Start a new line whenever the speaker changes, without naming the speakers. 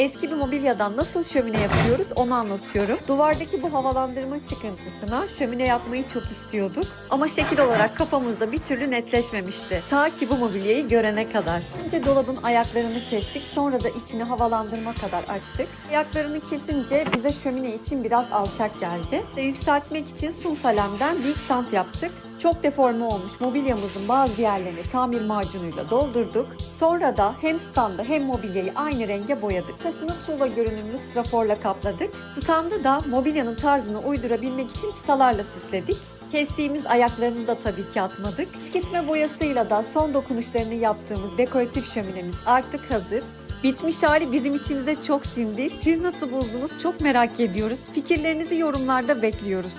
Eski bir mobilyadan nasıl şömine yapıyoruz onu anlatıyorum. Duvardaki bu havalandırma çıkıntısına şömine yapmayı çok istiyorduk. Ama şekil olarak kafamızda bir türlü netleşmemişti. Ta ki bu mobilyayı görene kadar. Önce dolabın ayaklarını kestik, sonra da içini havalandırma kadar açtık. Ayaklarını kesince bize şömine için biraz alçak geldi. Yükseltmek için suntalemden bir stand yaptık. Çok deforme olmuş mobilyamızın bazı yerlerini tamir macunuyla doldurduk. Sonra da hem standı hem mobilyayı aynı renge boyadık. Kasını tuğla görünümlü straforla kapladık. Standı da mobilyanın tarzını uydurabilmek için çıtalarla süsledik. Kestiğimiz ayaklarını da tabii ki atmadık. Eskitme boyasıyla da son dokunuşlarını yaptığımız dekoratif şöminemiz artık hazır. Bitmiş hali bizim içimize çok sindi. Siz nasıl buldunuz? Çok merak ediyoruz. Fikirlerinizi yorumlarda bekliyoruz.